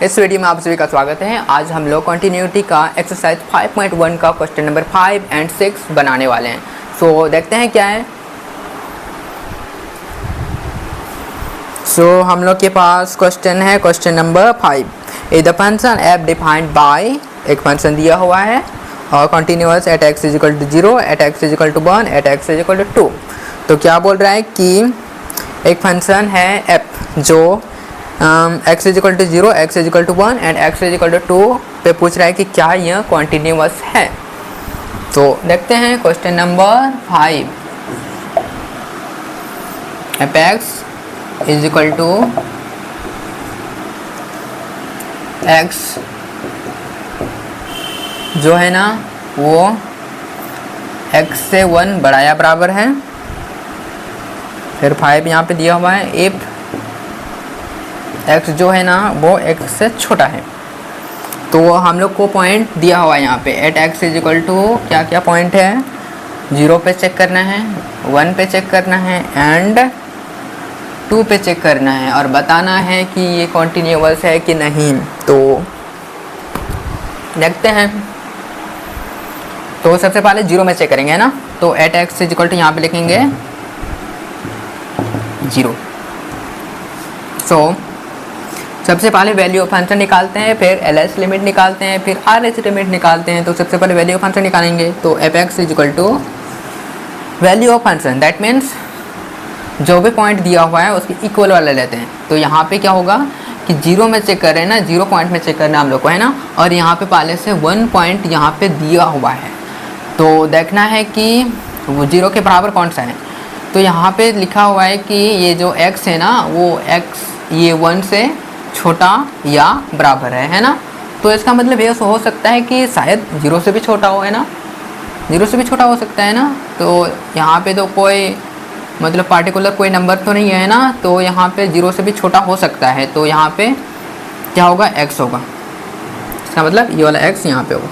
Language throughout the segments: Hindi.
इस वीडियो में आप सभी का स्वागत है। आज हम लोग कंटिन्यूटी का एक्सरसाइज 5.1 का क्वेश्चन नंबर 5 एंड 6 बनाने वाले हैं। सो देखते हैं क्या है। हम लोग के पास क्वेश्चन है question number 5। Is the function f defined by, एक फंक्शन दिया हुआ है और continuous at x is equal to 0, at x is equal to 1, at x is equal to 2। तो क्या बोल रहा है कि एक फंक्शन है एफ जो x is equal to 0, x is equal to 1 and x is equal to 2 पे पूछ रहा है कि क्या यह कॉन्टिन्यूअस है। तो देखते हैं question number 5। F x is equal to x जो है ना वो x से 1 बड़ा या बराबर है। फिर 5 यहाँ पे दिया हुआ है इफ x जो है ना वो x से छोटा है। तो हम लोग को पॉइंट दिया हुआ है यहाँ पे at x is equal to क्या क्या पॉइंट है, 0 पे चेक करना है, 1 पे चेक करना है एंड 2 पे चेक करना है और बताना है कि ये कॉन्टिन्यूअस है कि नहीं। तो देखते हैं। तो सबसे पहले 0 में चेक करेंगे है ना। तो at x is equal to यहाँ पे लिखेंगे 0। सबसे पहले वैल्यू ऑफ फंक्शन निकालते हैं, फिर LH लिमिट निकालते हैं, फिर RH लिमिट निकालते हैं। तो सबसे पहले वैल्यू ऑफ फंक्शन निकालेंगे। तो f x is equal to value of function, that means जो भी पॉइंट दिया हुआ है उसके इक्वल वाला लेते हैं। तो यहाँ पे क्या होगा कि 0 में चेक कर रहे हैं ना, 0 पॉइंट में चेक करना हम लोग को है ना। और यहाँ पे पहले से 1 पॉइंट यहाँ पे दिया हुआ है। तो देखना है कि वो 0 के बराबर कौन सा है। तो यहाँ पे लिखा हुआ है कि ये जो x है ना वो x ये 1 से छोटा या बराबर है ना। तो इसका मतलब ये हो सकता है कि शायद 0 से भी छोटा हो, है ना, 0 से भी छोटा हो सकता है ना। तो यहाँ पे तो कोई मतलब पार्टिकुलर कोई नंबर तो नहीं है ना। तो यहाँ पे 0 से भी छोटा हो सकता है। तो यहाँ पे क्या होगा, x होगा। इसका मतलब ये वाला x यहाँ पे होगा।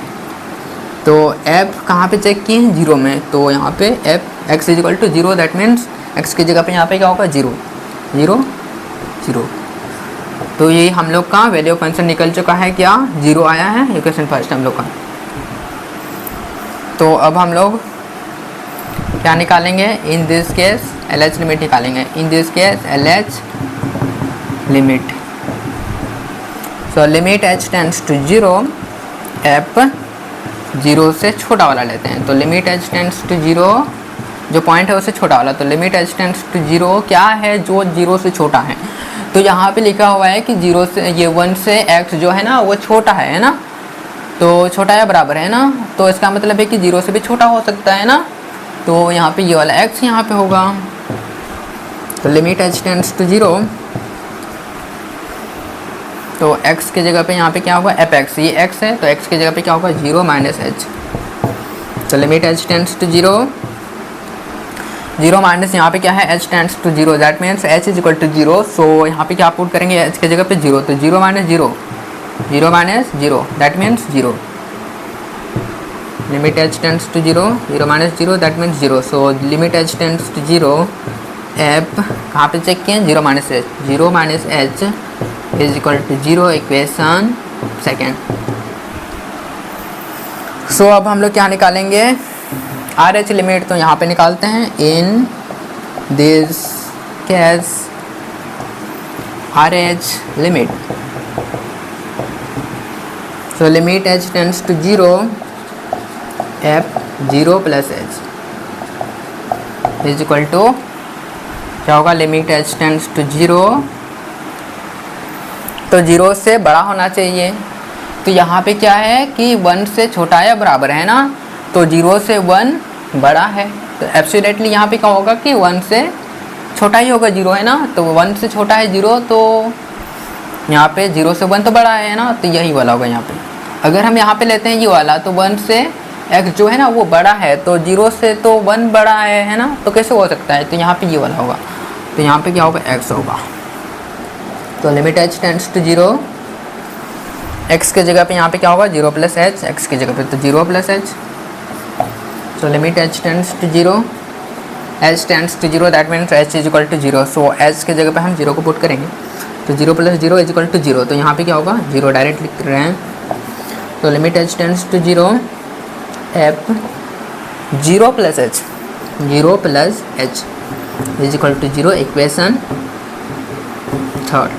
तो f कहाँ पे चेक किए हैं, 0 में। तो यहाँ पे f x is equal to 0, that means x की जगह पे यहाँ पे क्या होगा 0 0 0। तो ये हम लोग का वैल्यू ऑफ फंक्शन निकल चुका है, क्या 0 आया है इक्वेशन फर्स्ट हम लोग का। तो अब हम लोग क्या निकालेंगे, in this case LH limit निकालेंगे। In this case LH limit, so limit h tends to 0, f 0 से छोटा वाला लेते हैं। तो लिमिट h टेंड्स टू 0 जो पॉइंट है उससे छोटा वाला। तो लिमिट h टेंड्स टू 0 क्या है, जो 0 से छोटा है। तो यहाँ पे लिखा हुआ है कि 0 से ये 1 से x जो है ना वो छोटा है ना। तो छोटा या बराबर है ना। तो इसका मतलब है कि 0 से भी छोटा हो सकता है ना। तो यहाँ पे ये वाला x यहाँ पे होगा। तो लिमिट h टेंड्स टू 0, तो x की जगह पे यहाँ पे क्या होगा, एफ एक्स, ये x है तो x की जगह पे क्या होगा 0 माइनस h। तो limit h tends to 0, 0 minus यहाँ पे क्या है h tends to 0, that means h is equal to 0। So यहाँ पे क्या पुट करेंगे h की जगह पे 0। तो 0 minus 0, 0 minus 0, that means 0। Limit h tends to 0, 0 minus 0, that means 0। So limit h tends to 0, f कहाँ पे चेक किए 0 minus h, 0 minus h is equal to 0, equation second. So अब हम लोग क्या निकालेंगे, RH लिमिट। तो यहाँ पे निकालते हैं in this case RH limit. So limit h tends to 0, f 0 plus h is equal to क्या होगा, लिमिट h टेंड्स टू 0, तो 0 से बड़ा होना चाहिए। तो यहाँ पे क्या है कि 1 से छोटा या बराबर है ना। तो 0 से 1 बड़ा है। तो एब्सोल्युटली यहाँ पे क्या होगा कि 1 से छोटा ही होगा 0, है ना। तो 1 से छोटा है 0, तो यहाँ पे 0 से 1 तो बड़ा है ना। तो यही वाला होगा यहाँ पे। अगर हम यहाँ पे लेते हैं ये वाला, तो 1 से x जो है ना वो बड़ा है, तो 0 से तो 1 बड़ा है ना। तो कैसे हो सकता है, तो यहाँ पे ये वाला होगा। तो यहाँ पे क्या होगा, x होगा। तो limit h tends to 0, x के जगह पे यहाँ पे क्या होगा 0 प्लस h, x की जगह पे तो 0 plus h। So limit h tends to 0, h tends to 0, that means h is equal to 0. So h की जगह पे हम 0 को पुट करेंगे। तो तो 0 + 0 = 0, तो यहाँ पे क्या होगा 0 डायरेक्ट लिख रहे हैं। तो limit h tends to 0 f 0 + h = 0 equation third.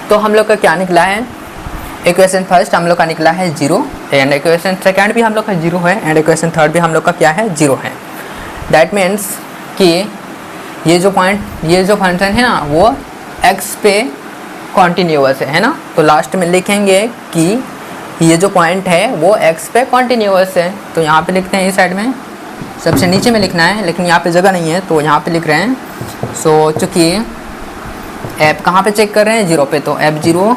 तो हम लोग का क्या निकला है, इक्वेशन फर्स्ट हम लोग का निकला है 0 एंड इक्वेशन सेकंड भी हम लोग का 0 है एंड इक्वेशन थर्ड भी हम लोग का क्या है 0 है। दैट मीन्स कि ये जो फंक्शन है ना वो x पे कॉन्टीन्यूअस है ना। तो लास्ट में लिखेंगे कि ये जो पॉइंट है वो x पे कॉन्टीन्यूअस है। तो यहाँ पे लिखते हैं इस साइड में, सबसे नीचे में लिखना है लेकिन यहाँ पे जगह नहीं है तो यहाँ पे लिख रहे हैं। सो चूँकि ऐप कहाँ पे चेक कर रहे हैं 0 पे, तो f0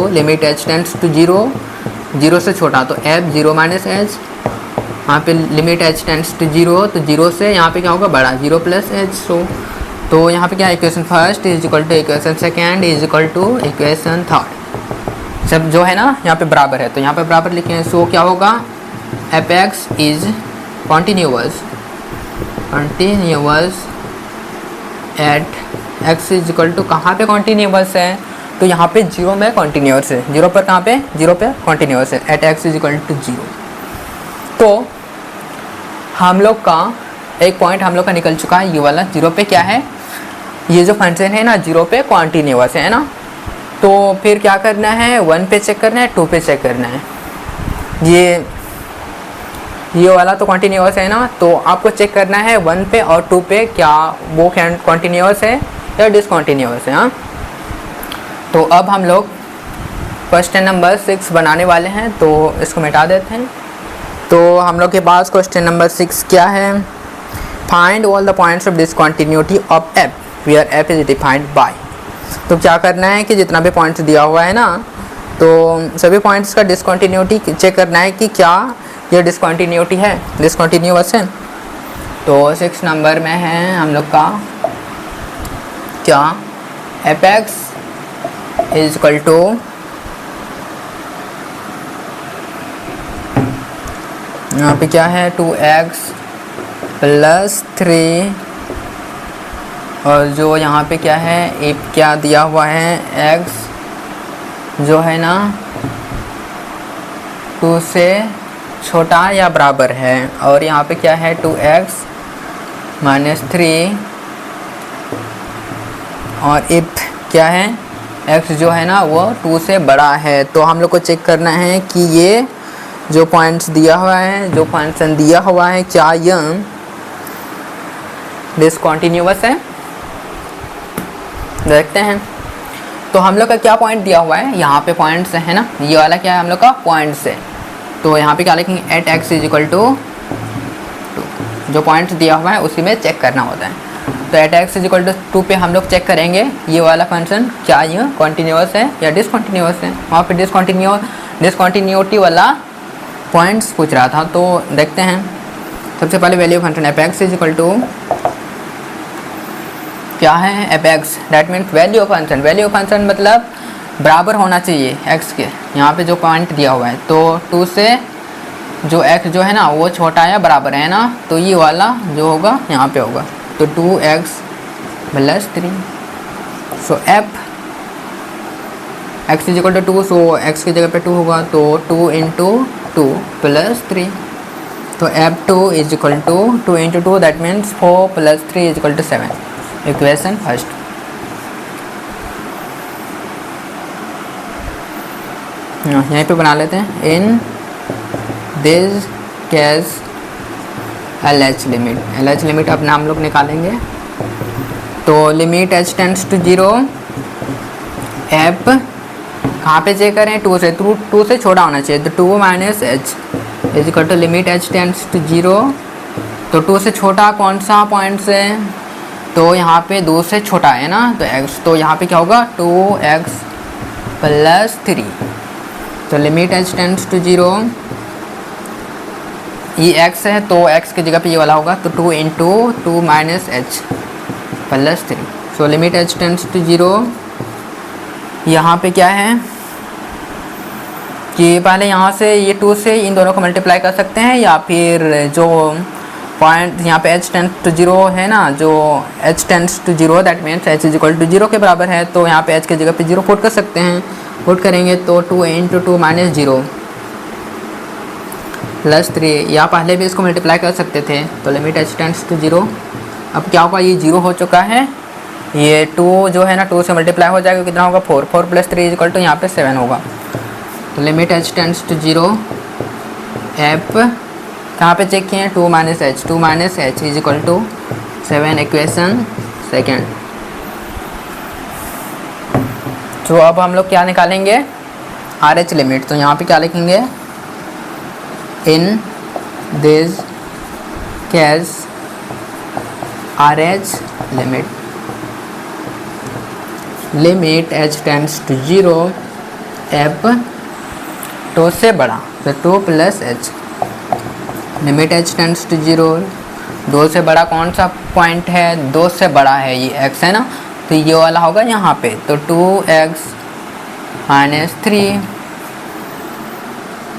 = limit h tends to 0, 0 से छोटा तो f0 - h, यहाँ पे लिमिट h टेंड्स टू 0 तो 0 से यहाँ पे क्या होगा बड़ा 0 + h। तो यहाँ पे क्या equation first = equation second = equation third, सब जो है ना यहाँ पे बराबर है तो यहाँ पे बराबर लिखें। सो क्या होगा f(x) is continuous eight x = कहाँ पे कॉन्टीन्यूअस है, तो यहाँ पे 0 में कॉन्टीन्यूअस है, 0 पर कहाँ पे 0 पे कॉन्टीन्यूअस है एट x = 0। तो हम लोग का एक पॉइंट हम लोग का निकल चुका है, ये वाला 0 पे क्या है, ये जो फंक्शन है ना 0 पे कॉन्टीन्यूअस है ना। तो फिर क्या करना है 1 पे चेक करना है, 2 पे चेक करना है। ये वाला तो कॉन्टीन्यूअस है ना, तो आपको चेक करना है 1 पे और 2 पे क्या वो कॉन्टीन्यूअस है या डिसकॉन्टीन्यूअस है। हाँ, तो अब हम लोग क्वेश्चन नंबर 6 बनाने वाले हैं, तो इसको मिटा देते हैं। तो हम लोग के पास क्वेश्चन नंबर 6 क्या है, find all the points of discontinuity of f where f is defined by. तो क्या करना है कि जितना भी पॉइंट्स दिया हुआ है ना तो सभी पॉइंट्स का डिसकॉन्टिन्यूटी चेक करना है कि क्या ये डिसकॉन्टिन्यूटी है, डिसकॉन्टिन्यूअस है। तो 6 नंबर में है हम लोग का क्या f(x) = यहाँ पे क्या है 2x + 3 और जो यहाँ पे क्या है एक क्या दिया हुआ है x जो है ना 2 से छोटा या बराबर है और यहाँ पे क्या है 2x - 3 और इफ क्या है x जो है ना वो 2 से बड़ा है। तो हम लोग को चेक करना है कि ये जो पॉइंट्स दिया हुआ है, जो फंक्शन दिया हुआ है, क्या यह डिसकॉन्टिन्यूअस है। देखते हैं। तो हम लोग का क्या पॉइंट दिया हुआ है, यहाँ पे पॉइंट्स है ना, ये वाला क्या है हम लोग का पॉइंट्स है। तो यहाँ पे क्या लिखेंगे एट x = 2, जो पॉइंट्स दिया हुआ है उसी में चेक करना होता है। तो एट x = 2 पे हम लोग चेक करेंगे ये वाला फंक्शन क्या ये कॉन्टीन्यूअस है या डिसकॉन्टीन्यूअस है। वहाँ पे डिसकॉन्टीन्यूटी वाला पॉइंट्स पूछ रहा था। तो देखते हैं। सबसे पहले वैल्यू फंक्शन f(x) = क्या है f(x), that means value of function. Value of function मतलब बराबर होना चाहिए x के, यहाँ पे जो पॉइंट दिया हुआ है। तो 2 से जो x जो है ना वो छोटा या बराबर है ना, तो ये वाला जो होगा यहाँ पे होगा। तो 2x + 3, सो f(x) = 2, सो x की जगह पे 2 होगा तो 2 × 2 + 3। तो f2 = 2 × 2 that means 4 + 3 = 7, equation first. यहीं पे बना लेते हैं। In this case LH limit अपने हम लोग निकालेंगे। तो limit h tends to 0, f कहाँ पे चेक करें 2 से, 2 से छोटा होना चाहिए। तो 2 - h = limit h tends to 0। तो 2 से छोटा कौन सा पॉइंट से, तो यहाँ पे 2 से छोटा है ना, तो x, तो यहाँ पे क्या होगा 2x + 3। तो लिमिट h टेंड्स टू 0, ये x है तो x की जगह पे ये वाला होगा। तो 2 × 2 - h + 3। So limit h tends to 0। यहाँ पे क्या है कि पहले यहाँ से ये 2 से इन दोनों को मल्टीप्लाई कर सकते हैं या फिर जो पॉइंट यहाँ पे h टेंस टू 0 है ना, जो h tends to 0 that means h is equal to 0 के बराबर है, तो यहाँ पे h की जगह पे 0 पुट कर सकते हैं। पुट करेंगे तो 2 इंटू 2 माइनस 0 प्लस 3, या पहले भी इसको मल्टीप्लाई कर सकते थे, तो लिमिट h टेंस टू 0। अब क्या होगा, ये 0 हो चुका है, ये 2 जो है ना 2 से मल्टीप्लाई हो जाएगा, कितना होगा 4, 4 प्लस 3 इज इक्वल टू यहाँ पे 7 होगा। तो limit h tends to 0 f कहाँ पे चेक किए हैं, 2 minus h is equal to 7 equation second. तो अब हम लोग क्या निकालेंगे, आर एच लिमिट। तो यहाँ पे क्या लिखेंगे, in this case R H limit h tends to 0 f 2 से बड़ा, तो 2 plus h, limit h tends to 0, 2 से बड़ा कौन सा पॉइंट है, 2 से बड़ा है ये x है ना, तो ये वाला होगा यहाँ पे, तो 2x माइनस 3,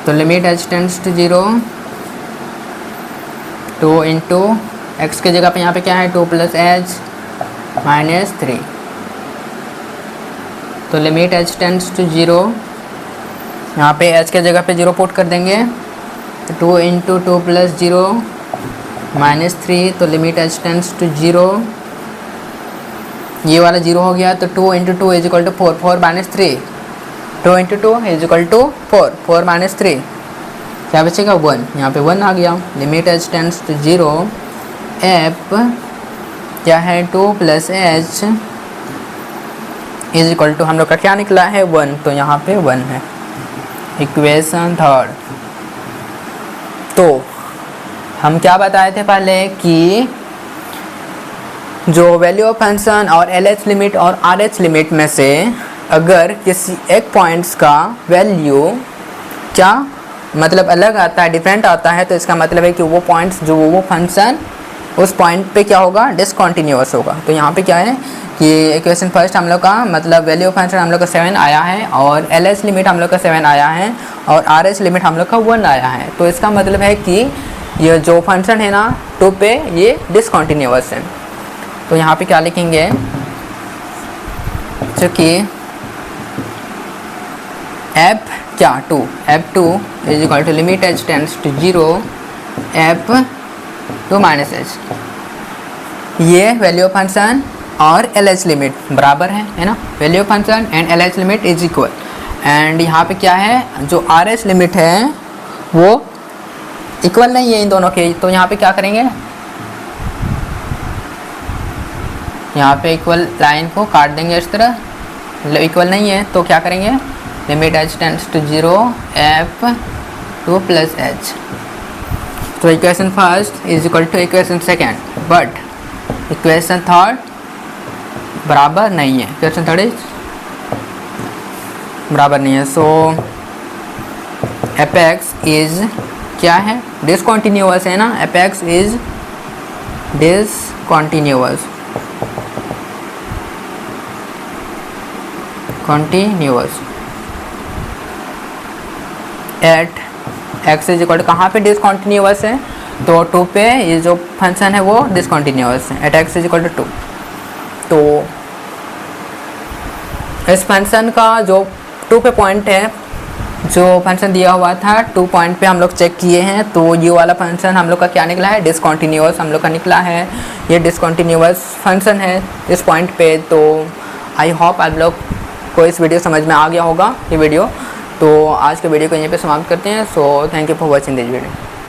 तो limit h tends to 0, 2 into x के जगह पे यहाँ पे क्या है 2 प्लस एच माइनस 3, तो लिमिट h टेंस टू 0, यहाँ पे h के जगह पे 0 पुट कर देंगे, 2 इंटू 2 प्लस 0 माइनस 3, तो लिमिट h टेंस टू 0, ये वाला 0 हो गया, तो 2 into 2 is equal to 4, 4 minus 3, 2 into 2 is equal to 4, 4 minus 3 क्या बचेगा 1, यहाँ पे 1 आ गया। Limit h tends to 0 f क्या है 2 plus h is equal to हम लोग का क्या निकला है 1, तो यहाँ पे 1 है। इक्वेशन थर्ड, तो हम क्या बताए थे पहले कि जो वैल्यू ऑफ फंक्शन और LH लिमिट और RH लिमिट में से अगर किसी एक पॉइंट्स का वैल्यू क्या मतलब अलग आता है, डिफरेंट आता है, तो इसका मतलब है कि वो पॉइंट्स जो वो फंक्शन उस पॉइंट पे क्या होगा, डिसकंटिन्यूअस होगा। तो यहाँ पे क्या है कि इक्वेशन फर्स्ट हम लोग का मतलब वैल्यू ऑफ फंक्शन हम लोग का 7 आया है, और LH लिमिट हम लोग का 7 आया है, और RH लिमिट हम लोग का 1 आया है। तो इसका मतलब है कि ये जो फंक्शन है ना 2 पे ये डिसकंटिन्यूअस है। तो यहाँ पे क्या लिखेंगे, चूँकि एफ क्या 2 F2 is equal to limit h tends to 0 F2 minus h, ये वैल्यू ऑफ फंक्शन और LH लिमिट बराबर है ना, value of function and LH limit is equal. And यहाँ पे क्या है, जो RH लिमिट है वो इक्वल नहीं है इन दोनों के, तो यहाँ पे क्या करेंगे, यहाँ पे इक्वल लाइन को काट देंगे इस तरह, मतलब इक्वल नहीं है तो क्या करेंगे, limit h tends to 0 F2 plus h. तो equation first is equal to equation second, but equation third बराबर नहीं है, इक्वेशन थर्ड इज बराबर नहीं है। सो एपेक्स इज क्या है, डिसकंटिन्यूअस है ना, apex is discontinuous, continuous at x is equal to कहाँ पे डिसकंटिन्यूअस है, तो 2 पे ये जो फंक्शन है वो डिसकंटिन्यूअस है, at x is equal to 2। तो इस फंक्शन का जो 2 पे पॉइंट है, जो फंक्शन दिया हुआ था 2 पॉइंट पे हम लोग चेक किए हैं, तो ये वाला फंक्शन हम लोग का क्या निकला है, डिसकंटिन्यूअस हम लोग का निकला है, ये डिसकंटिन्यूअस फंक्शन है इस पॉइंट पे। तो आई होप आप लोग को इस वीडियो समझ में आ गया होगा ये वीडियो। तो आज के वीडियो को यहीं पे समाप्त करते हैं। So thank you for watching this video.